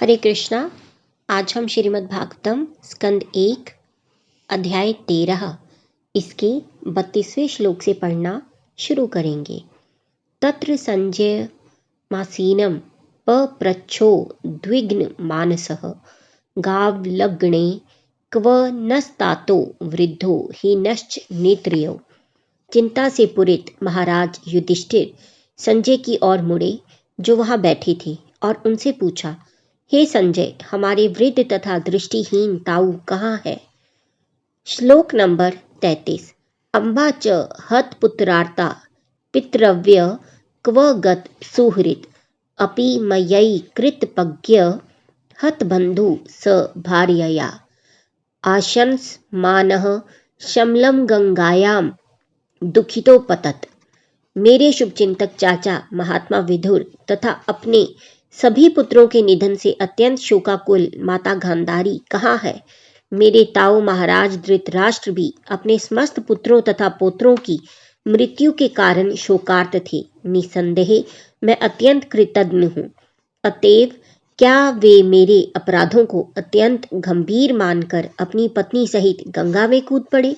हरे कृष्णा। आज हम श्रीमद् भागवतम स्कंद 1 अध्याय 13 इसके 32वें श्लोक से पढ़ना शुरू करेंगे। तत्र संजय मासीनम पप्रच्छो द्विग्न मानसः गावलग्ने क्व नस्तातो वृद्धो हि नश्च नेत्रियो। चिंता से पूरित महाराज युधिष्ठिर संजय की ओर मुड़े जो वहां बैठे थे और उनसे पूछा, हे संजय, हमारे वृद्ध तथा दृष्टिहीन ताऊ कहाँ है। श्लोक नंबर 33। अम्बा च हतपुत्रार्ता पितृव्य क्व गत सुहृद अपि मयि कृतपज्ञ हतबंधु स भार्यया आशंस मानः शमलम गंगायाम दुखितो पतत। मेरे शुभचिंतक चाचा महात्मा विदुर तथा अपने सभी पुत्रों के निधन से अत्यंत शोकाकुल माता गांधारी कहाँ है। मेरे ताऊ महाराज धृतराष्ट्र भी अपने समस्त पुत्रों तथा पौत्रों की मृत्यु के कारण शोकार्त थे। निसंदेह मैं अत्यंत कृतज्ञ हूँ। अतएव क्या वे मेरे अपराधों को अत्यंत गंभीर मानकर अपनी पत्नी सहित गंगा में कूद पड़े।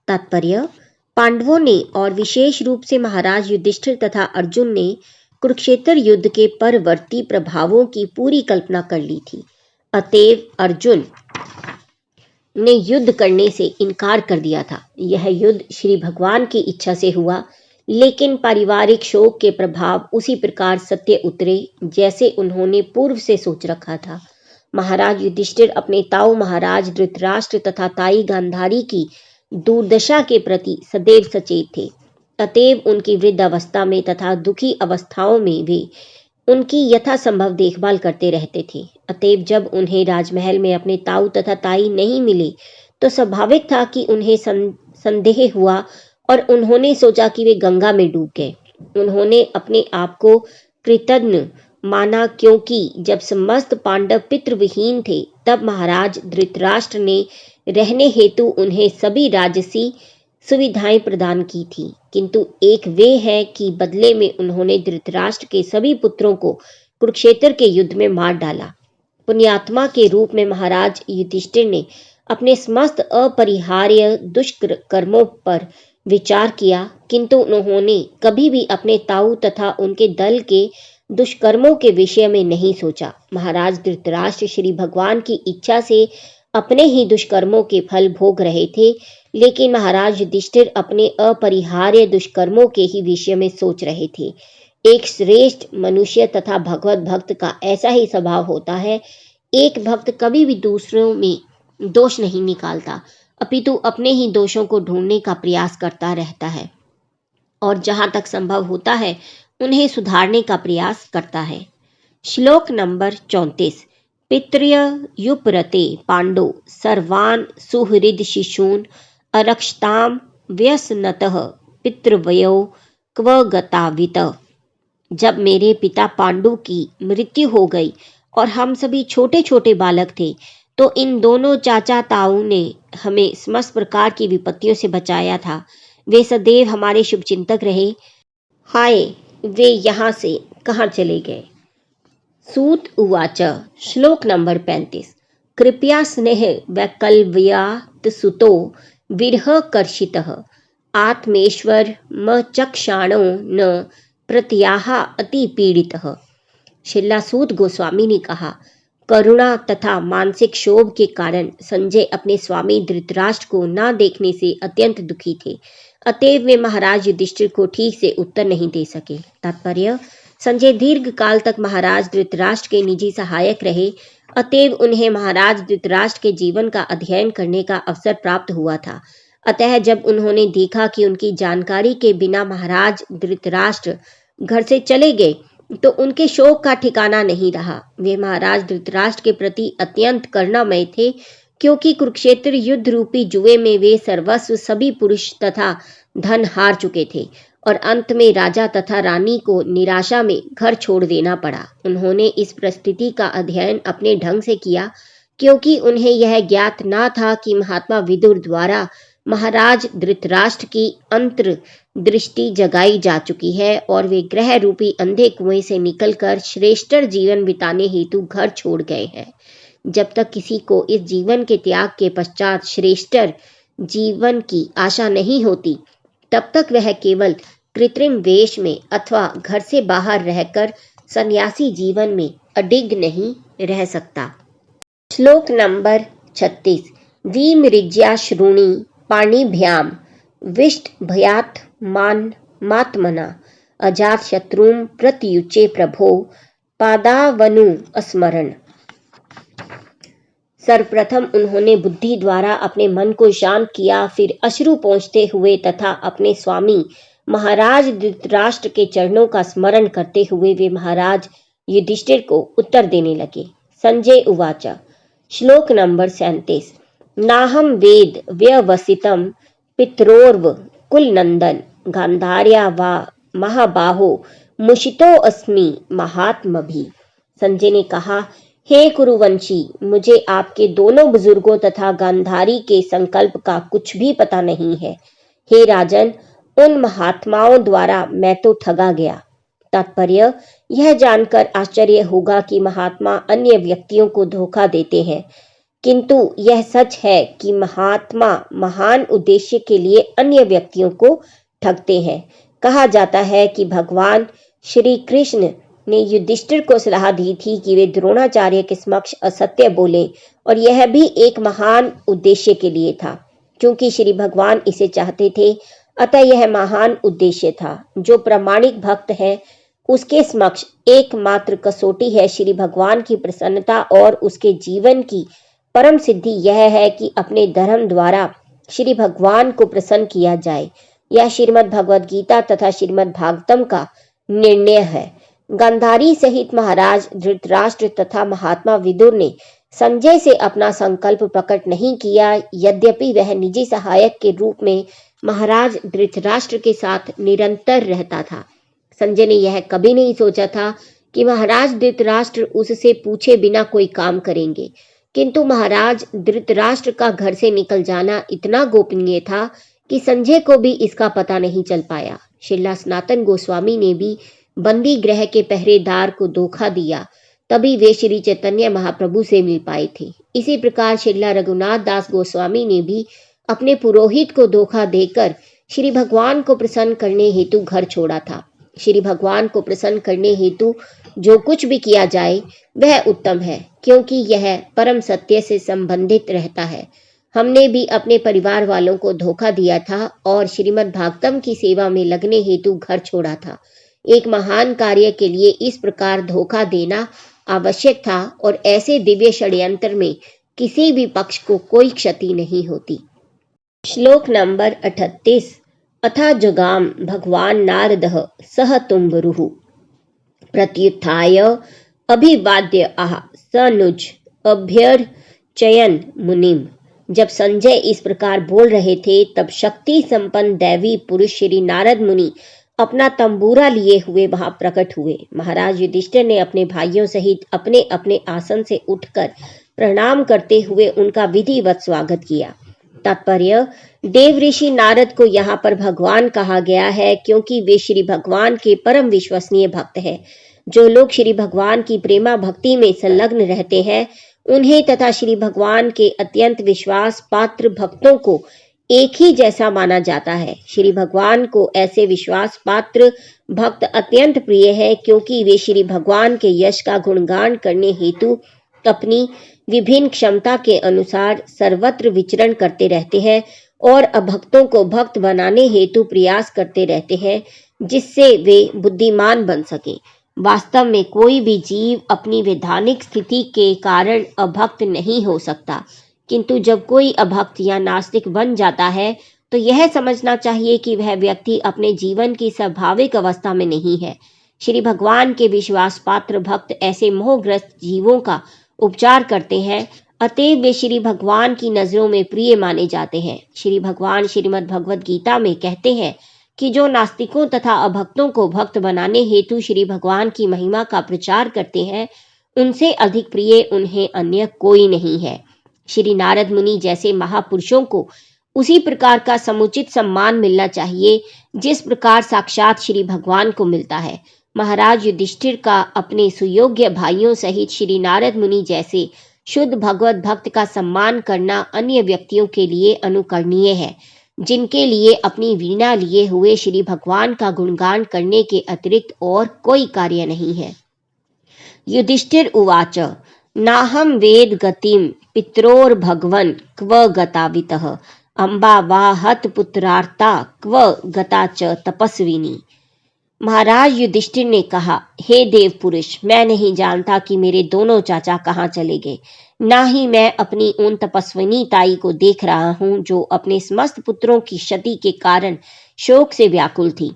तात्पर्य, पांडवों ने और विशेष रूप से महाराज युधिष्ठिर तथा अर्जुन ने कुरुक्षेत्र युद्ध के परवर्ती प्रभावों की पूरी कल्पना कर ली थी। अतएव अर्जुन ने युद्ध करने से इनकार कर दिया था। यह युद्ध श्री भगवान की इच्छा से हुआ, लेकिन पारिवारिक शोक के प्रभाव उसी प्रकार सत्य उतरे जैसे उन्होंने पूर्व से सोच रखा था। महाराज युधिष्ठिर अपने ताऊ महाराज धृतराष्ट्र तथा ताई गांधारी की दुर्दशा के प्रति सदैव सचेत थे। अतएव उनकी वृद्ध अवस्था में तथा दुखी अवस्थाओं में वे उनकी यथासंभव देखभाल करते रहते थे। अतएव जब उन्हें राजमहल में अपने ताऊ तथा ताई नहीं मिले तो स्वाभाविक था कि उन्हें संदेह हुआ और उन्होंने सोचा कि वे गंगा में डूब गए। उन्होंने अपने आप को कृतज्ञ माना, क्योंकि जब समस्त पांडव पितृविहीन थे तब महाराज धृतराष्ट्र ने रहने हेतु उन्हें सभी राजसी सुविधाएं प्रदान की थी। किंतु एक वे है कि बदले में उन्होंने धृतराष्ट्र के सभी पुत्रों को कुरुक्षेत्र के युद्ध में मार डाला। पुण्यात्मा के रूप में महाराज युधिष्ठिर ने अपने समस्त अपरिहार्य दुष्कर्मों पर विचार किया, किंतु उन्होंने कभी भी अपने ताऊ तथा उनके दल के दुष्कर्मों के विषय में नहीं सोचा। महाराज धृतराष्ट्र श्री भगवान की इच्छा से अपने ही दुष्कर्मों के फल भोग रहे थे, लेकिन महाराज युधिष्ठिर अपने अपरिहार्य दुष्कर्मों के ही विषय में सोच रहे थे। एक श्रेष्ठ मनुष्य तथा भगवत भक्त का ऐसा ही स्वभाव होता है। एक भक्त कभी भी दूसरों में दोष नहीं निकालता, अपितु अपने ही दोषों को ढूंढने का प्रयास करता रहता है और जहां तक संभव होता है उन्हें सुधारने का प्रयास करता है। श्लोक नंबर 34। पितृयुपरते पांडो सर्वान् सुहृद शिशून् अरक्षताम व्यसनतः पितृवयो क्व गतावित। जब मेरे पिता पांडु की मृत्यु हो गई और हम सभी छोटे छोटे बालक थे तो इन दोनों चाचा ताऊ ने हमें समस्त प्रकार की विपत्तियों से बचाया था। वे सदैव हमारे शुभचिंतक रहे। हाय, वे यहाँ से कहाँ चले गए। सूत उवाच। श्लोक नंबर 35। कृपया स्नेह वैकल्व्यात् सुतो विरह कर्षितः आत्मेश्वर म चक्षाणो न प्रत्याह अति पीड़ितः। शिला सूत गोस्वामी ने कहा, करुणा तथा मानसिक क्षोभ के कारण संजय अपने स्वामी धृतराष्ट्र को न देखने से अत्यंत दुखी थे। अतएव वे महाराज युधिष्ठिर को ठीक से उत्तर नहीं दे सके। तात्पर्य, संजय दीर्घ काल तक महाराज धृतराष्ट्र के निजी सहायक रहे। अतएव उन्हें महाराज धृतराष्ट्र के जीवन का अध्ययन करने का अवसर प्राप्त हुआ था। अतः जब उन्होंने देखा कि उनकी जानकारी के बिना महाराज धृतराष्ट्र घर से चले गए तो उनके शोक का ठिकाना नहीं रहा। वे महाराज धृतराष्ट्र के प्रति अत्यंत करुणामय थे, क्योंकि कुरुक्षेत्र युद्ध रूपी जुए में वे सर्वस्व सभी पुरुष तथा धन हार चुके थे और अंत में राजा तथा रानी को निराशा में घर छोड़ देना पड़ा। उन्होंने इस परिस्थिति का अध्ययन अपने ढंग से किया, क्योंकि उन्हें यह ज्ञात न था कि महात्मा विदुर द्वारा महाराज धृतराष्ट्र की अंतर्दृष्टि जगाई जा चुकी है और वे ग्रह रूपी अंधे कुएं से निकलकर श्रेष्ठ जीवन बिताने हेतु घर छोड़ गए हैं। जब तक किसी को इस जीवन के त्याग के पश्चात श्रेष्ठ जीवन की आशा नहीं होती, तब तक वह केवल कृत्रिम वेश में अथवा घर से बाहर रहकर सन्यासी जीवन में अडिग नहीं रह सकता। श्लोक नंबर 36। विमृज्या श्रोणी पाणिभ्याम विष्ट भयात मात्मना अजात शत्रुम प्रत्युचे प्रभो पादावनु स्मरण। सर्वप्रथम उन्होंने बुद्धि द्वारा अपने मन को शांत किया, फिर अश्रु पोंछते हुए तथा अपने स्वामी महाराज धृतराष्ट्र के चरणों का स्मरण करते हुए वे महाराज युधिष्ठिर को उत्तर देने लगे। संजय उवाच। श्लोक नंबर 37। नाहम वेद व्यवसितम पितरोर्व कुलनंदन गांधार्या वा महाबाहो मुषितो अस्मि महात्मभि। संजय ने कहा, हे कुरुवंशी, मुझे आपके दोनों बुजुर्गों तथा गांधारी के संकल्प का कुछ भी पता नहीं है। हे राजन, उन महात्माओं द्वारा मैं तो ठगा गया। तात्पर्य, यह जानकर आश्चर्य होगा कि महात्मा अन्य व्यक्तियों को धोखा देते हैं, किंतु यह सच है कि महात्मा महान उद्देश्य के लिए अन्य व्यक्तियों को ठगते हैं। कहा जाता है कि भगवान श्री कृष्ण ने युधिष्ठिर को सलाह दी थी कि वे द्रोणाचार्य के समक्ष असत्य बोले, और यह भी एक महान उद्देश्य के लिए था। क्योंकि श्री भगवान इसे चाहते थे, अतः यह महान उद्देश्य था। जो प्रामाणिक भक्त है उसके समक्ष एकमात्र कसौटी है श्री भगवान की प्रसन्नता, और उसके जीवन की परम सिद्धि यह है कि अपने धर्म द्वारा श्री भगवान को प्रसन्न किया जाए। यह श्रीमद् भगवद गीता तथा श्रीमद् भागवतम का निर्णय है। गांधारी सहित महाराज धृतराष्ट्र तथा महात्मा विदुर ने संजय से अपना संकल्प प्रकट नहीं किया, यद्यपि वह निजी सहायक के रूप में महाराज धृतराष्ट्र के साथ निरंतर रहता था। संजय ने यह कभी नहीं सोचा था कि महाराज धृतराष्ट्र उससे पूछे बिना कोई काम करेंगे, किंतु महाराज धृतराष्ट्र का घर से निकल जाना इतना गोपनीय था कि संजय को भी इसका पता नहीं चल पाया। श्रीला सनातन गोस्वामी ने भी बंदी गृह के पहरेदार को धोखा दिया, तभी वे श्री चैतन्य महाप्रभु से मिल पाए थे। इसी प्रकार श्रीला रघुनाथ दास गोस्वामी ने भी अपने पुरोहित को धोखा देकर श्री भगवान को प्रसन्न करने हेतु घर छोड़ा था। श्री भगवान को प्रसन्न करने हेतु जो कुछ भी किया जाए वह उत्तम है, क्योंकि यह परम सत्य से संबंधित रहता है। हमने भी अपने परिवार वालों को धोखा दिया था और श्रीमद् भागवतम की सेवा में लगने हेतु घर छोड़ा था। एक महान कार्य के लिए इस प्रकार धोखा देना आवश्यक था, और ऐसे दिव्य षड्यंत्र में किसी भी पक्ष को कोई क्षति नहीं होती। श्लोक नंबर 38। अथा जुगाम भगवान नारदः सह तुम्बरुः प्रत्युत्थाय अभिवाद्य आह सनुज अभ्यर्चयन् मुनिम। जब संजय इस प्रकार बोल रहे थे, तब शक्ति संपन्न दैवी पुरुष श्री नारद मुनि अपना तंबूरा लिए हुए वहां प्रकट हुए। महाराज युधिष्ठिर ने अपने भाइयों सहित अपने अपने आसन से उठकर प्रणाम करते हुए उनका विधिवत स्वागत किया। तात्पर्य, देव ऋषि नारद को यहाँ पर भगवान कहा गया है क्योंकि वे श्री भगवान के परम विश्वसनीय भक्त हैं। जो लोग श्री भगवान की प्रेमा भक्ति में संलग्न रहते हैं, उन्हें तथा श्री भगवान के अत्यंत विश्वास पात्र भक्तों को एक ही जैसा माना जाता है। श्री भगवान को ऐसे विश्वास पात्र भक्त अत्यंत प्रिय है, क्योंकि वे श्री भगवान के यश का गुणगान करने हेतु अपनी विभिन्न क्षमता के अनुसार सर्वत्र विचरण करते रहते हैं और अभक्तों को भक्त बनाने हेतु प्रयास करते रहते हैं, जिससे वे बुद्धिमान बन सकें। वास्तव में कोई भी जीव अपनी वैधानिक स्थिति के कारण अभक्त नहीं हो सकता, किंतु जब कोई अभक्त या नास्तिक बन जाता है तो यह समझना चाहिए कि वह व्यक्ति अपने जीवन की स्वाभाविक अवस्था में नहीं है। श्री भगवान के विश्वास पात्र भक्त ऐसे मोहग्रस्त जीवों का उपचार करते हैं, अतएव वे श्री भगवान की नजरों में प्रिय माने जाते हैं। श्री भगवान श्रीमद् भगवद गीता में कहते हैं कि जो नास्तिकों तथा अभक्तों को भक्त बनाने हेतु श्री भगवान की महिमा का प्रचार करते हैं, उनसे अधिक प्रिय उन्हें अन्य कोई नहीं है। श्री नारद मुनि जैसे महापुरुषों को उसी प्रकार का समुचित सम्मान मिलना चाहिए जिस प्रकार साक्षात श्री भगवान को मिलता है। महाराज युधिष्ठिर का अपने सुयोग्य भाइयों सहित श्री नारद मुनि जैसे शुद्ध भगवत भक्त का सम्मान करना अन्य व्यक्तियों के लिए अनुकरणीय है, जिनके लिए अपनी वीणा लिए हुए श्री भगवान का गुणगान करने के अतिरिक्त और कोई कार्य नहीं है। युधिष्ठिर उवाच नाहं वेद गतिम पित्रोर्भगवन् क्व गतावितः अम्बा वा हतपुत्रार्ता क्व गता च तपस्विनी। महाराज युधिष्ठिर ने कहा, हे देव पुरुष, मैं नहीं जानता कि मेरे दोनों चाचा कहाँ चले गए, ना ही मैं अपनी उन तपस्विनी ताई को देख रहा हूँ जो अपने समस्त पुत्रों की क्षति के कारण शोक से व्याकुल थी।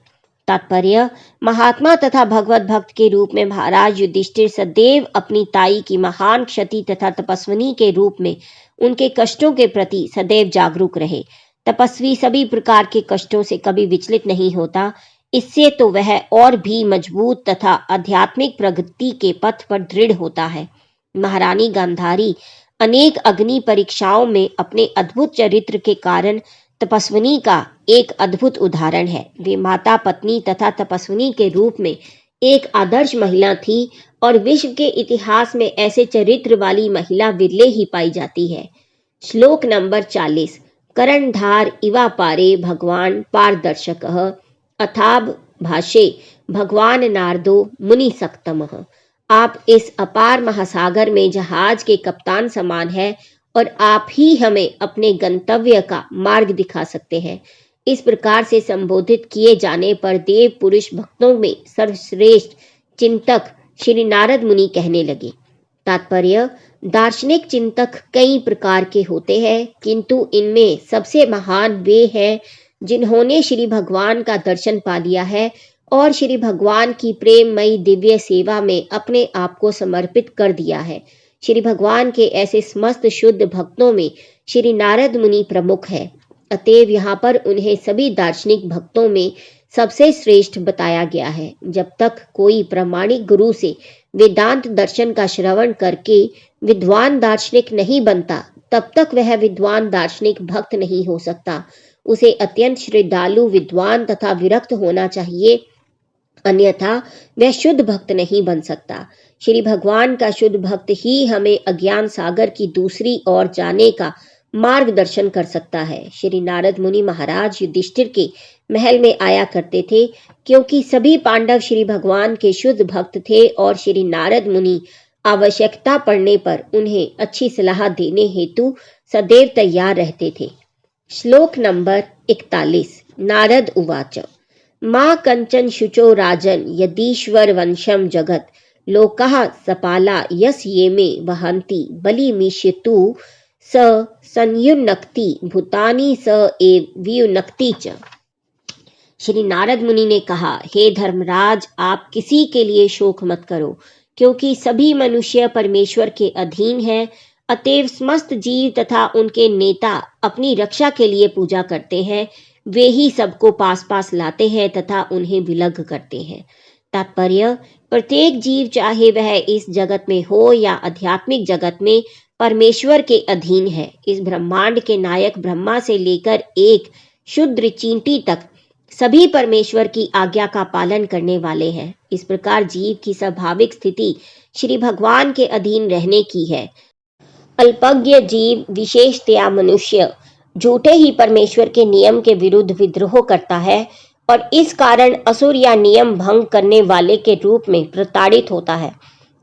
तात्पर्य, महात्मा तथा भगवत भक्त के रूप में महाराज युधिष्ठिर सदैव अपनी ताई की महान क्षति तथा तपस्विनी के रूप में उनके कष्टों के प्रति सदैव जागरूक रहे। तपस्वी सभी प्रकार के कष्टों से कभी विचलित नहीं होता, इससे तो वह और भी मजबूत तथा आध्यात्मिक प्रगति के पथ पर दृढ़ होता है। महारानी गांधारी अनेक अग्नि परीक्षाओं में अपने अद्भुत चरित्र के कारण तपस्विनी का एक अद्भुत उदाहरण है। वे माता, पत्नी तथा तपस्विनी के रूप में एक आदर्श महिला थी और विश्व के इतिहास में ऐसे चरित्र वाली महिला विरले ही पाई जाती है। श्लोक नंबर 40। कर्णधार इवा पारे भगवान पारदर्शकः अथाभ भाषे भगवान नारदो मुनि सक्तमः। आप इस अपार महासागर में जहाज के कप्तान समान है और आप ही हमें अपने गंतव्य का मार्ग दिखा सकते हैं। इस प्रकार से संबोधित किए जाने पर देव पुरुष भक्तों में सर्वश्रेष्ठ चिंतक श्री नारद मुनि कहने लगे। तात्पर्य, दार्शनिक चिंतक कई प्रकार के होते हैं, किंतु इनमें सबसे महान वे हैं जिन्होंने श्री भगवान का दर्शन पा लिया है और श्री भगवान की प्रेममयी दिव्य सेवा में अपने आप को समर्पित कर दिया है। श्री भगवान के ऐसे समस्त शुद्ध भक्तों में श्री नारद मुनि प्रमुख है। अतएव यहाँ पर उन्हें सभी दार्शनिक भक्तों में सबसे श्रेष्ठ बताया गया है। जब तक कोई प्रामाणिक गुरु से वेदांत दर्शन का श्रवण करके विद्वान दार्शनिक नहीं बनता, तब तक वह विद्वान दार्शनिक भक्त नहीं हो सकता। उसे अत्यंत श्रद्धालु, विद्वान तथा विरक्त होना चाहिए, अन्यथा वह शुद्ध भक्त नहीं बन सकता। श्री भगवान का शुद्ध भक्त ही हमें अज्ञान सागर की दूसरी ओर जाने का मार्गदर्शन कर सकता है। श्री नारद मुनि महाराज युधिष्ठिर के महल में आया करते थे, क्योंकि सभी पांडव श्री भगवान के शुद्ध भक्त थे और श्री नारद मुनि आवश्यकता पड़ने पर उन्हें अच्छी सलाह देने हेतु सदैव तैयार रहते थे। श्लोक नंबर 41। नारद उवाच मां कंचन शुचो राजन यदीश्वर वंशम जगत लोकाः सपाला यस ये में वहंती बलिमीष्यतु स संयुनक्ति भूतानि स एव वियुनक्ति च। श्री नारद मुनि ने कहा, हे धर्मराज, आप किसी के लिए शोक मत करो, क्योंकि सभी मनुष्य परमेश्वर के अधीन हैं। अतएव समस्त जीव तथा उनके नेता अपनी रक्षा के लिए पूजा करते हैं। वे ही सबको पास पास लाते हैं तथा उन्हें विलग करते हैं। तात्पर्य, प्रत्येक जीव चाहे वह इस जगत में हो या आध्यात्मिक जगत में परमेश्वर के अधीन है। इस ब्रह्मांड के नायक ब्रह्मा से लेकर एक शूद्र चींटी तक सभी परमेश्वर की आज्ञा का पालन करने वाले हैं। इस प्रकार जीव की स्वाभाविक स्थिति श्री भगवान के अधीन रहने की है। अल्पज्ञ जीव, विशेषतया मनुष्य, झूठे ही परमेश्वर के नियम के विरुद्ध विद्रोह करता है और इस कारण असुर या नियम भंग करने वाले के रूप में प्रताड़ित होता है।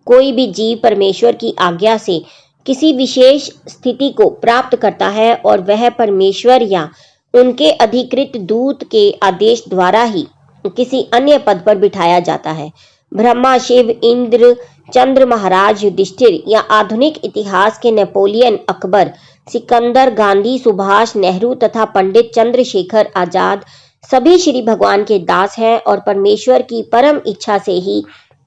कोई भी जीव परमेश्वर की आज्ञा से किसी विशेष स्थिति को प्राप्त करता है और वह परमेश्वर या उनके अधिकृत दूत के आदेश द्वारा ही किसी अन्य पद पर बिठाया जाता है। ब्रह्मा, शिव, इंद्र, चंद्र, महाराज युधिष्ठिर या आधुनिक इतिहास के नेपोलियन, अकबर, सिकंदर, गांधी, सुभाष, नेहरू तथा पंडित चंद्रशेखर आजाद सभी श्री भगवान के दास हैं और परमेश्वर की परम इच्छा से ही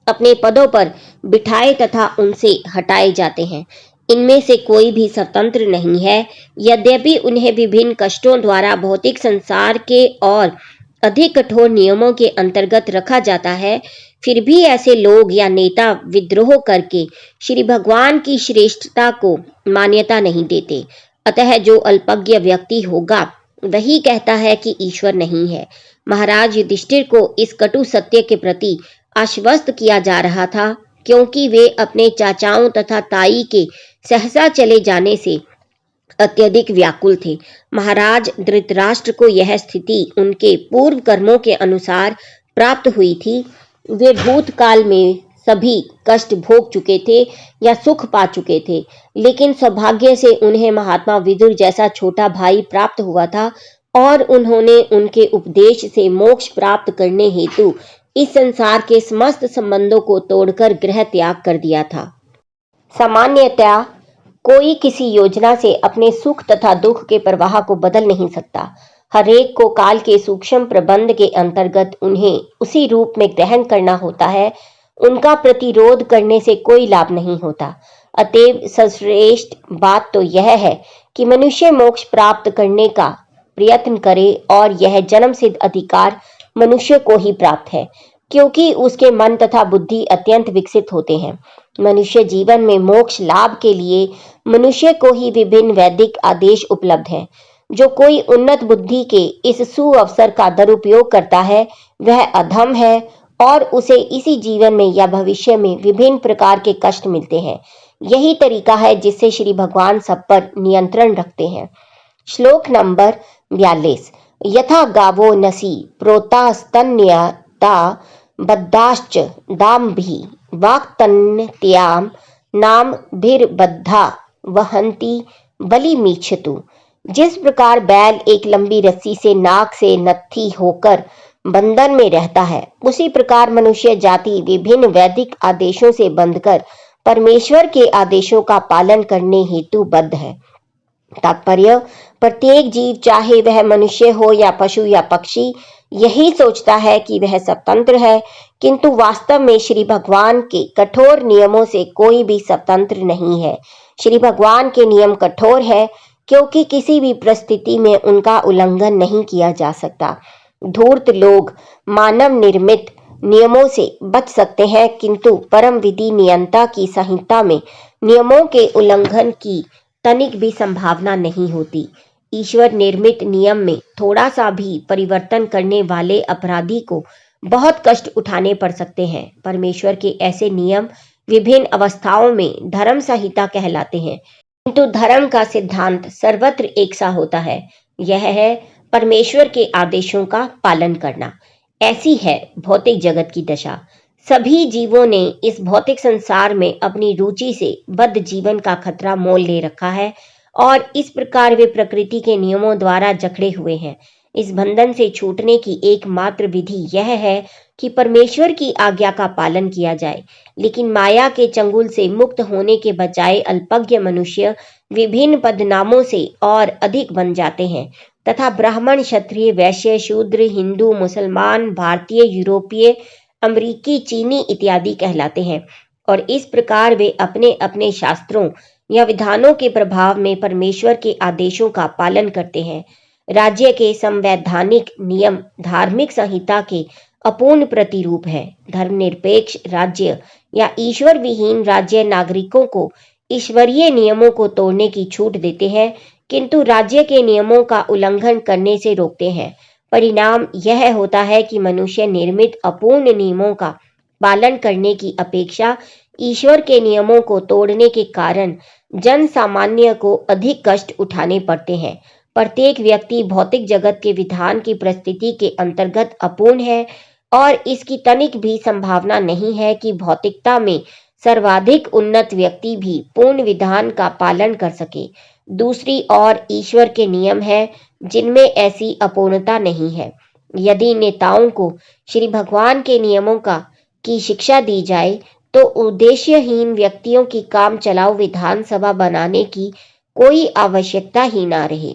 अपने पदों पर बिठाए तथा उनसे हटाए जाते हैं। इनमें से कोई भी स्वतंत्र नहीं है। यद्यपि उन्हें विभिन्न कष्टों द्वारा भौतिक संसार के और अधिक कठोर नियमों के अंतर्गत रखा जाता है, फिर भी ऐसे लोग या नेता विद्रोह करके श्री भगवान की श्रेष्ठता को मान्यता नहीं देते। अतः जो अल्पज्ञ व्यक्ति होगा वही कहता है कि ईश्वर नहीं है। महाराज युधिष्ठिर को इस कटु सत्य के प्रति आश्वस्त किया जा रहा था, क्योंकि वे अपने चाचाओं तथा ताई के सहसा चले जाने से अत्यधिक व्याकुल थे। महाराज धृतराष्ट्र को यह स्थिति उनके पूर्व कर्मों के अनुसार प्राप्त हुई थी। वे भूतकाल में सभी कष्ट भोग चुके थे या सुख पा चुके थे, लेकिन सौभाग्य से उन्हें महात्मा विदुर जैसा छोटा भाई प्राप्त हुआ था और उन्होंने उनके उपदेश से मोक्ष प्राप्त करने हेतु इस संसार के समस्त संबंधों को तोड़कर गृह त्याग कर दिया था। सामान्यतया कोई किसी योजना से अपने सुख तथा दुख के प्रवाह को बदल नहीं सकता। हरेक को काल के सूक्ष्म प्रबंध के अंतर्गत उन्हें उसी रूप में ग्रहण करना होता है। उनका प्रतिरोध करने से कोई लाभ नहीं होता। अतएव सर्वश्रेष्ठ बात तो यह है कि मनुष्य मोक्ष प्राप्त करने का प्रयत्न करे, और यह जन्म सिद्ध अधिकार मनुष्य को ही प्राप्त है, क्योंकि उसके मन तथा बुद्धि अत्यंत विकसित होते हैं। मनुष्य जीवन में मोक्ष लाभ के लिए मनुष्य को ही विभिन्न वैदिक आदेश उपलब्ध हैं। जो कोई उन्नत बुद्धि के इस सुअवसर का दुरुपयोग करता है वह अधम है, और उसे इसी जीवन में या भविष्य में विभिन्न प्रकार के कष्ट मिलते हैं। यही तरीका है जिससे श्री भगवान सब पर नियंत्रण रखते हैं। श्लोक नंबर 42। यथा गावो नसी प्रोता स्तन्यता बद्धाश्च दाम्भि वाक्तन्त्याम नाम भीर्बद्धा वहंती बलिमीच्छतु। जिस प्रकार बैल एक लंबी रस्सी से नाक से नत्थी होकर बंधन में रहता है, उसी प्रकार मनुष्य जाति विभिन्न वैदिक आदेशों से बंधकर परमेश्वर के आदेशों का पालन करने हेतु बद्ध है। तात्पर्य, प्रत्येक जीव, चाहे वह मनुष्य हो या पशु या पक्षी, यही सोचता है कि वह स्वतंत्र है, किंतु वास्तव में श्री भगवान के कठोर नियमों से कोई भी स्वतंत्र नहीं है। श्री भगवान के नियम कठोर है क्योंकि किसी भी परिस्थिति में उनका उल्लंघन नहीं किया जा सकता। धूर्त लोग मानव निर्मित नियमों से बच सकते हैं, किंतु परम विधि नियंता की संहिता में नियमों के उल्लंघन की तनिक भी संभावना नहीं होती। ईश्वर निर्मित नियम में थोड़ा सा भी परिवर्तन करने वाले अपराधी को बहुत कष्ट उठाने पड़ सकते हैं। परमेश्वर के ऐसे नियम विभिन्न अवस्थाओं में धर्म संहिता कहलाते हैं, किंतु धर्म का सिद्धांत सर्वत्र एक सा होता है। यह है परमेश्वर के आदेशों का पालन करना। ऐसी है भौतिक जगत की दशा। सभी जीवों ने इस भौतिक संसार में अपनी रुचि से बद्ध जीवन का खतरा मोल ले रखा है, और इस प्रकार वे प्रकृति के नियमों द्वारा जकड़े हुए हैं। इस बंधन से छूटने की एकमात्र विधि यह है कि परमेश्वर की आज्ञा का पालन किया जाए। लेकिन माया के चंगुल से मुक्त होने के बजाय अल्पज्ञ मनुष्य विभिन्न पदनामों से और अधिक बन जाते हैं तथा ब्राह्मण, क्षत्रिय, वैश्य, शूद्र, हिंदू, मुसलमान, भारतीय, यूरोपीय, अमरीकी, चीनी इत्यादि कहलाते हैं। और इस प्रकार वे अपने अपने शास्त्रों या विधानों के प्रभाव में परमेश्वर के आदेशों का पालन करते हैं। राज्य के संवैधानिक नियम धार्मिक संहिता के अपूर्ण प्रतिरूप है। धर्मनिरपेक्ष राज्य या ईश्वर विहीन राज्य नागरिकों को ईश्वरीय नियमों को तोड़ने की छूट देते हैं, किंतु राज्य के नियमों का उल्लंघन करने से रोकते हैं। परिणाम यह होता है कि मनुष्य निर्मित अपूर्ण नियमों का पालन करने की अपेक्षा ईश्वर के नियमों को तोड़ने के कारण जन सामान्य को अधिक कष्ट उठाने पड़ते हैं। प्रत्येक व्यक्ति भौतिक जगत के विधान की परिस्थिति के अंतर्गत अपूर्ण है, और इसकी तनिक भी संभावना नहीं है कि भौतिकता में सर्वाधिक उन्नत व्यक्ति भी पूर्ण विधान का पालन कर सके। दूसरी ओर ईश्वर के नियम है जिनमें ऐसी अपूर्णता नहीं है। यदि नेताओं को श्री भगवान के नियमों की शिक्षा दी जाए तो उद्देश्यहीन व्यक्तियों की काम चलाओ विधानसभा बनाने की कोई आवश्यकता ही ना रहे।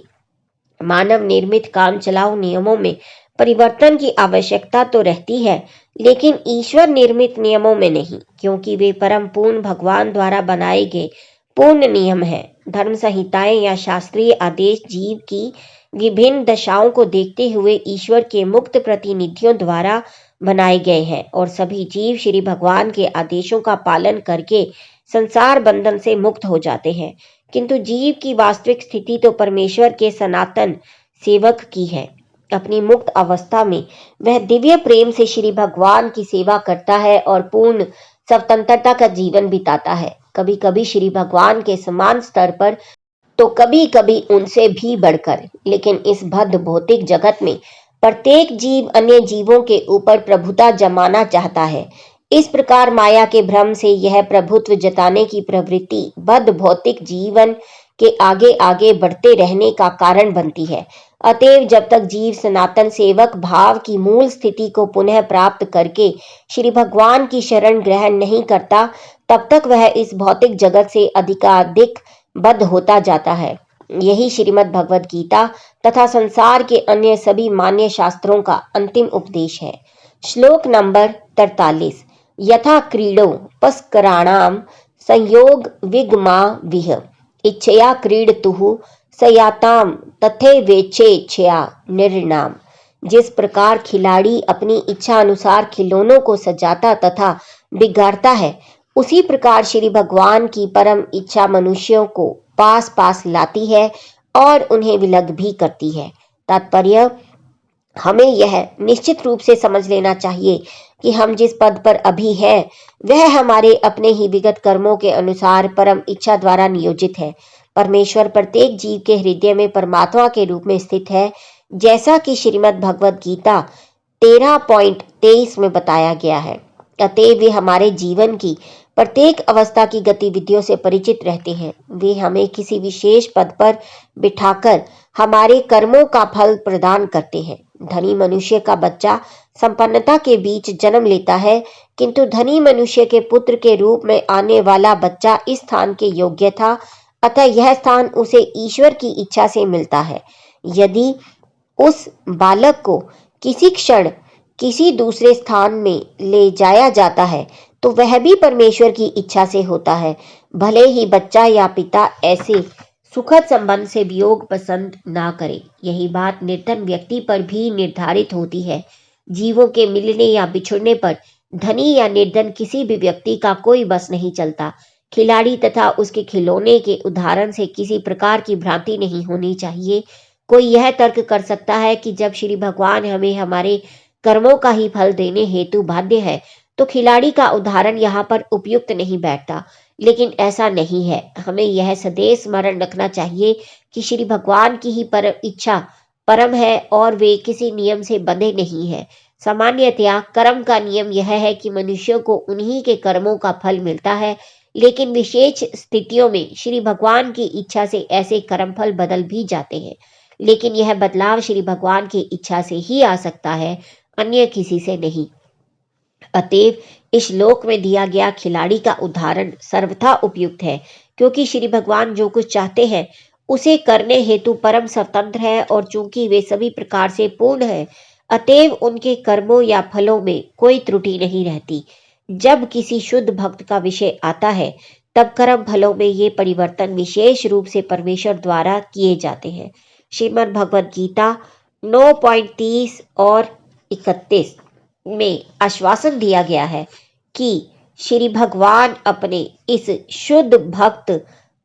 मानव निर्मित काम चलाओ नियमों में परिवर्तन की आवश्यकता तो रहती है, लेकिन ईश्वर निर्मित नियमों में नहीं, क्योंकि वे परम पूर्ण भगवान द्वारा बनाए गए पूर्ण नियम है। धर्म संहिताएं या शास्त्रीय आदेश जीव की विभिन्न दशाओं को देखते हुए ईश्वर के मुक्त प्रतिनिधियों द्वारा बनाए गए हैं, और सभी जीव श्री भगवान के आदेशों का पालन करके संसार बंधन से मुक्त हो जाते हैं। किंतु जीव की वास्तविक स्थिति तो परमेश्वर के सनातन सेवक की है। अपनी मुक्त अवस्था में वह दिव्य प्रेम से श्री भगवान की सेवा करता है और पूर्ण स्वतंत्रता का जीवन बिताता है। कभी कभी श्री भगवान के समान स्तर पर तो कभी कभी उनसे भी बढ़कर, लेकिन इस बद्ध भौतिक जगत में प्रत्येक जीव अन्य जीवों के ऊपर प्रभुता जमाना चाहता है। इस प्रकार माया के भ्रम से यह प्रभुत्व जताने की प्रवृत्ति बद्ध भौतिक जीवन के आगे आगे बढ़ते रहने का कारण बनती है। अतएव जब तक जीव सनातन सेवक भाव की मूल स्थिति को पुनः प्राप्त करके श्री भगवान की शरण ग्रहण नहीं करता, तब तक वह इस भौतिक जगत से अधिकाधिक बद्ध होता जाता है। यही श्रीमद् भगवद गीता तथा संसार के अन्य सभी मान्य शास्त्रों का अंतिम उपदेश है। श्लोक नंबर 43। यथा क्रीडो पस्कराणाम संयोग विगमा विह इच्छया क्रीडतुः सयाताम तथैवेच्छया निर्णाम। जिस प्रकार खिलाड़ी अपनी इच्छा अनुसार खिलौनों को सजाता तथा बिगाड़ता है, उसी प्रकार श्री भगवान की परम इच्छा मनुष्यों को पास पास लाती है और उन्हें विलग भी करती है। तात्पर्य, हमें यह निश्चित रूप से समझ लेना चाहिए कि हम जिस पद पर अभी हैं वह हमारे अपने ही विगत कर्मों के अनुसार परम इच्छा द्वारा नियोजित है। परमेश्वर प्रत्येक जीव के हृदय में परमात्मा के रूप में स्थित है, जैसा कि श्रीमद् भगवद गीता 13.23 में बताया गया है। अतएव वे हमारे जीवन की प्रत्येक अवस्था की गतिविधियों से परिचित रहते हैं। वे हमें किसी विशेष पद पर बिठाकर हमारे कर्मों का फल प्रदान करते हैं। धनी मनुष्य का बच्चा संपन्नता के बीच जन्म लेता है, किंतु धनी मनुष्य के पुत्र के रूप में आने वाला बच्चा इस स्थान के योग्य था, अतः यह स्थान उसे ईश्वर की इच्छा से मिलता है। यदि उस बालक को किसी क्षण किसी दूसरे स्थान में ले जाया जाता है तो वह भी परमेश्वर की इच्छा से होता है, भले ही बच्चा या पिता ऐसे सुखद संबंध से वियोग पसंद ना करे। यही बात निर्धन व्यक्ति पर भी निर्धारित होती है। जीवों के मिलने या बिछुड़ने पर धनी या निर्धन किसी भी व्यक्ति का कोई बस नहीं चलता। खिलाड़ी तथा उसके खिलौने के उदाहरण से किसी प्रकार की भ्रांति नहीं होनी चाहिए। कोई यह तर्क कर सकता है कि जब श्री भगवान हमें हमारे कर्मों का ही फल देने हेतु बाध्य है, तो खिलाड़ी का उदाहरण यहाँ पर उपयुक्त नहीं बैठता, लेकिन ऐसा नहीं है। हमें यह सदैव स्मरण रखना चाहिए कि श्री भगवान की ही परम इच्छा परम है और वे किसी नियम से बंधे नहीं है। सामान्यतया कर्म का नियम यह है कि मनुष्यों को उन्हीं के कर्मों का फल मिलता है, लेकिन विशेष स्थितियों में श्री भगवान की इच्छा से ऐसे कर्म फल बदल भी जाते हैं। लेकिन यह बदलाव श्री भगवान की इच्छा से ही आ सकता है, अन्य किसी से नहीं। अतएव इस श्लोक में दिया गया खिलाड़ी का उदाहरण सर्वथा उपयुक्त है, क्योंकि श्री भगवान जो कुछ चाहते हैं उसे करने हेतु परम स्वतंत्र है, और चूंकि वे सभी प्रकार से पूर्ण है, अतएव उनके कर्मों या फलों में कोई त्रुटि नहीं रहती। जब किसी शुद्ध भक्त का विषय आता है, तब कर्म फलों में ये परिवर्तन विशेष रूप से परमेश्वर द्वारा किए जाते हैं। श्रीमद् भगवद गीता 9.30 और 31 में आश्वासन दिया गया है कि श्री भगवान अपने इस शुद्ध भक्त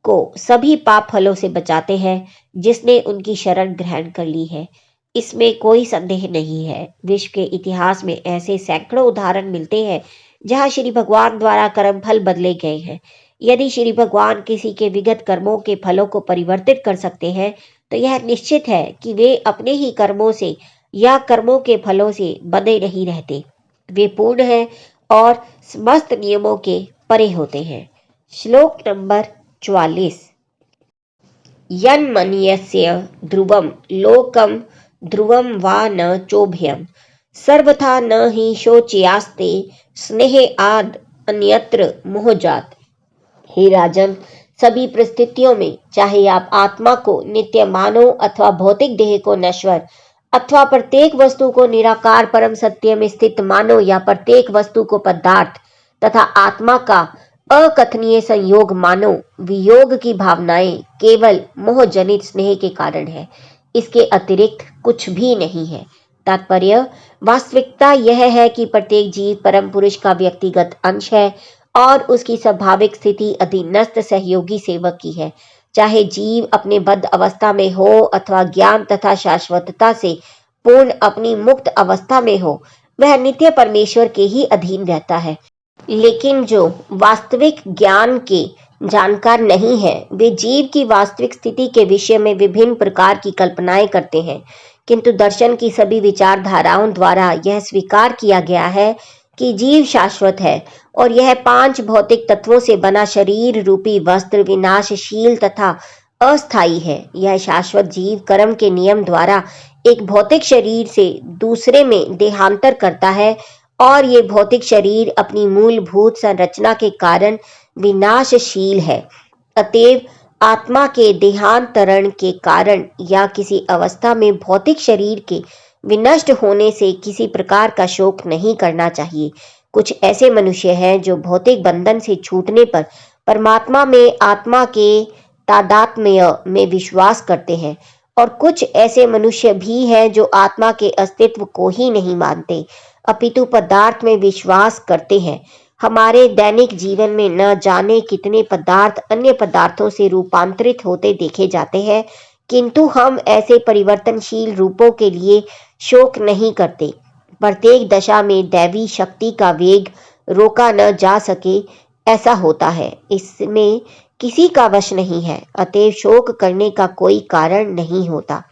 को सभी पाप फलों से बचाते हैं जिसने उनकी शरण ग्रहण कर ली है। इसमें कोई संदेह नहीं है। विश्व के इतिहास में ऐसे सैकड़ों उदाहरण मिलते हैं जहां श्री भगवान द्वारा कर्म फल बदले गए हैं। यदि श्री भगवान किसी के विगत कर्मों के फलों को परिवर्तित कर सकते हैं, तो यह निश्चित है कि वे अपने ही कर्मों से या कर्मों के फलों से बंधे नहीं रहते। वे पूर्ण हैं और समस्त नियमों के परे होते हैं। श्लोक नंबर 44। यन्मन्यस्य ध्रुवं लोकं ध्रुवं वा न चोभयं सर्वथा न हि शोच्यास्ते स्नेहे आद अन्यत्र मोहजात। हे राजन, सभी परिस्थितियों में चाहे आप आत्मा को नित्य मानो अथवा भौतिक देह को नश्वर, अथवा प्रत्येक वस्तु को निराकार परम सत्य में स्थित मानो, या प्रत्येक वस्तु को पदार्थ तथा आत्मा का अकथनीय संयोग मानो, वियोग की भावनाएं केवल मोहजनित स्नेह के कारण है, इसके अतिरिक्त कुछ भी नहीं है। तात्पर्य, वास्तविकता यह है कि प्रत्येक जीव परम पुरुष का व्यक्तिगत अंश है और उसकी स्वाभाविक स्थिति अधीनस्थ सहयोगी सेवक की है। चाहे जीव अपने बद्ध अवस्था में हो अथवा ज्ञान तथा शाश्वतता से पूर्ण अपनी मुक्त अवस्था में हो, वह नित्य परमेश्वर के ही अधीन रहता है। लेकिन जो वास्तविक ज्ञान के जानकार नहीं है, वे जीव की वास्तविक स्थिति के विषय में विभिन्न प्रकार की कल्पनाएं करते हैं, किंतु दर्शन की सभी विचारधाराओं द्वारा यह स्वीकार किया गया है कि जीव शाश्वत है और यह 5 भौतिक तत्वों से बना शरीर रूपी वस्त्र विनाशशील तथा अस्थायी है। यह शाश्वत जीव कर्म के नियम द्वारा एक भौतिक शरीर से दूसरे में देहांतर करता है और ये भौतिक शरीर अपनी मूलभूत संरचना के कारण विनाशशील है। अतएव आत्मा के देहांतरण के कारण या किसी अवस्था में भौतिक शरीर के विनष्ट होने से किसी प्रकार का शोक नहीं करना चाहिए। कुछ ऐसे मनुष्य हैं जो भौतिक बंधन से छूटने पर परमात्मा में आत्मा के तादात्म्य में विश्वास करते हैं, और कुछ ऐसे मनुष्य भी हैं जो आत्मा के अस्तित्व को ही नहीं मानते, अपितु पदार्थ में विश्वास करते हैं। हमारे दैनिक जीवन में न जाने कितने पदार्थ अन्य पदार्थों से रूपांतरित होते देखे जाते हैं, किंतु हम ऐसे परिवर्तनशील रूपों के लिए शोक नहीं करते। प्रत्येक दशा में दैवी शक्ति का वेग रोका न जा सके, ऐसा होता है। इसमें किसी का वश नहीं है, अतएव शोक करने का कोई कारण नहीं होता।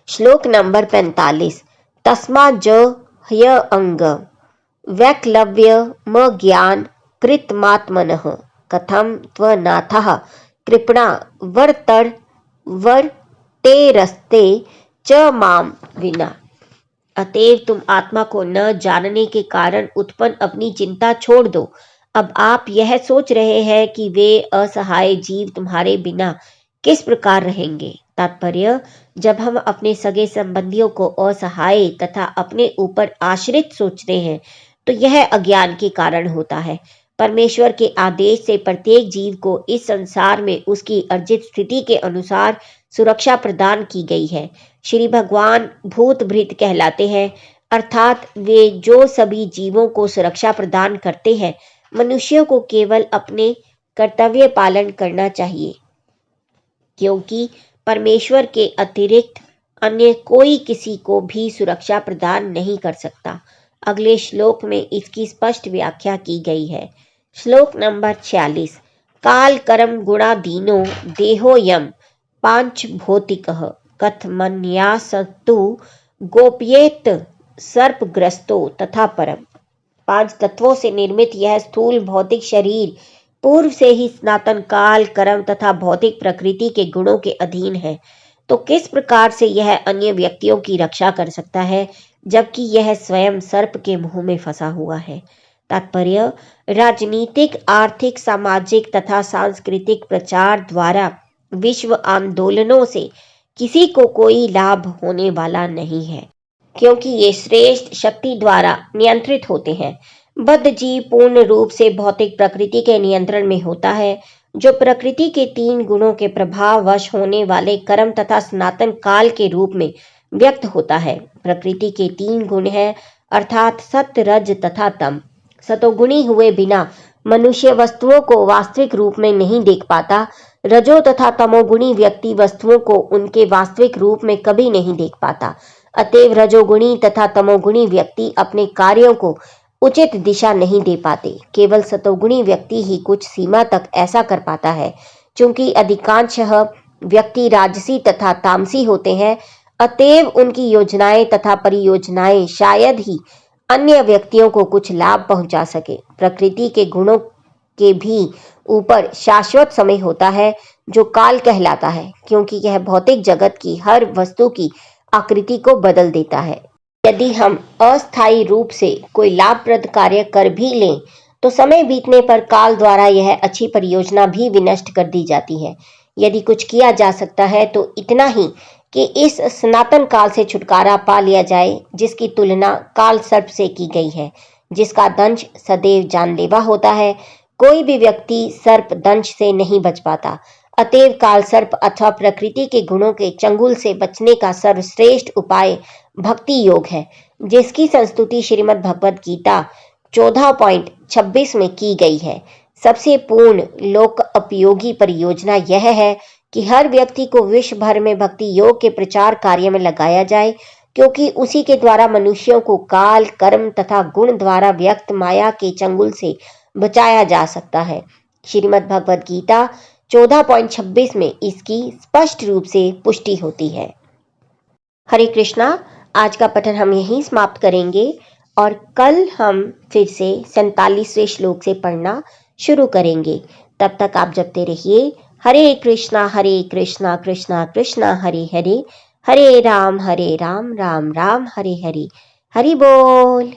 श्लोक नंबर 45। तस्मा ज ह्य अंग वैक्लव्य म ज्ञान कृतमात्मनः कथम त्वनाथः कृपणा वर्तेरस्ते च माम विना। अतएव तुम आत्मा को न जानने के कारण उत्पन्न अपनी चिंता छोड़ दो। अब आप यह सोच रहे हैं कि वे असहाय जीव तुम्हारे बिना किस प्रकार रहेंगे। तात्पर्य, जब हम अपने सगे संबंधियों को असहाय तथा अपने ऊपर आश्रित सोचते हैं तो यह अज्ञान के कारण होता है। परमेश्वर के आदेश से प्रत्येक जीव को इस संसार में उसकी अर्जित स्थिति के अनुसार सुरक्षा प्रदान की गई है। श्री भगवान भूतभृत कहलाते हैं, अर्थात वे जो सभी जीवों को सुरक्षा प्रदान करते हैं। मनुष्यों को केवल अपने कर्तव्य पालन करना चाहिए, क्योंकि परमेश्वर के अतिरिक्त अन्य कोई किसी को भी सुरक्षा प्रदान नहीं कर सकता। अगले श्लोक में इसकी स्पष्ट व्याख्या की गई है। श्लोक नंबर 46। काल कर्म गुणादीनो देहोयम पांच भौतिकः कथमन्यासतु गोप्येत सर्पग्रस्तो तथा परम। 5 तत्वों से निर्मित यह स्थूल भौतिक शरीर पूर्व से ही सनातन काल कर्म तथा भौतिक प्रकृति के गुणों के अधीन है, तो किस प्रकार से यह अन्य व्यक्तियों की रक्षा कर सकता है, जबकि यह स्वयं सर्प के मुंह में फंसा हुआ है। तात्पर्य, राजनीतिक, आर्थिक, सामाजिक तथा सांस्कृतिक प्रचार द्वारा विश्व आंदोलनों से किसी को कोई लाभ होने वाला नहीं है, क्योंकि ये श्रेष्ठ शक्ति द्वारा नियंत्रित होते हैं। बद्ध जीव पूर्ण रूप से भौतिक प्रकृति के नियंत्रण में होता है, जो प्रकृति के 3 गुणों के प्रभाव वश होने वाले कर्म तथा सनातन काल के रूप में व्यक्त होता है। प्रकृति के 3 गुण हैं, अर्थात सत्य, रज तथा तम। सतोगुणी हुए बिना मनुष्य वस्तुओं को वास्तविक रूप में नहीं देख पाता। रजो तथा तमोगुणी व्यक्ति वस्तुओं को उनके वास्तविक रूप में कभी नहीं देख पाता। अतएव रजोगुणी तथा तमोगुणी व्यक्ति अपने कार्यों को उचित दिशा नहीं दे पाते। केवल सतोगुणी व्यक्ति ही कुछ सीमा तक ऐसा कर पाता है। चूंकि अधिकांशतः व्यक्ति राजसी तथा तामसी होते हैं, अतएव उनकी योजनाएं तथा परियोजनाएं शायद ही अन्य व्यक्तियों को कुछ लाभ पहुंचा सके। प्रकृति के गुणों के भी ऊपर शाश्वत समय होता है, जो काल कहलाता है, क्योंकि यह भौतिक जगत की हर वस्तु की आकृति को बदल देता है। यदि हम अस्थायी रूप से कोई लाभप्रद कार्य कर भी लें, तो समय बीतने पर काल द्वारा यह अच्छी परियोजना भी विनष्ट कर दी जाती है। यदि कुछ किया जा सकता है तो इतना ही कि इस सनातन काल से छुटकारा पा लिया जाए, जिसकी तुलना काल सर्प से की गई है, जिसका दंश सदैव जानलेवा होता है। कोई भी व्यक्ति सर्प दंश से नहीं बच पाता। अतएव काल सर्प अथवा प्रकृति के गुणों के चंगुल से बचने का सर्वश्रेष्ठ उपाय भक्ति योग है, जिसकी संस्तुति श्रीमद् भगवद गीता 14.26 में की गई है। सबसे पूर्ण लोक उपयोगी परियोजना यह है कि हर व्यक्ति को विश्व भर में भक्ति योग के प्रचार कार्य में लगाया जाए, क्योंकि उसी के द्वारा मनुष्यों को काल, कर्म तथा गुण द्वारा व्यक्त माया के चंगुल से बचाया जा सकता है। श्रीमद् भगवद गीता 14.26 में इसकी स्पष्ट रूप से पुष्टि होती है। हरे कृष्णा। आज का पठन हम यहीं समाप्त करेंगे और कल हम फिर से 47वें श्लोक से पढ़ना शुरू करेंगे। तब तक आप जपते रहिए हरे कृष्णा कृष्णा कृष्णा हरे हरे, हरे राम राम राम हरे हरे। हरि बोल।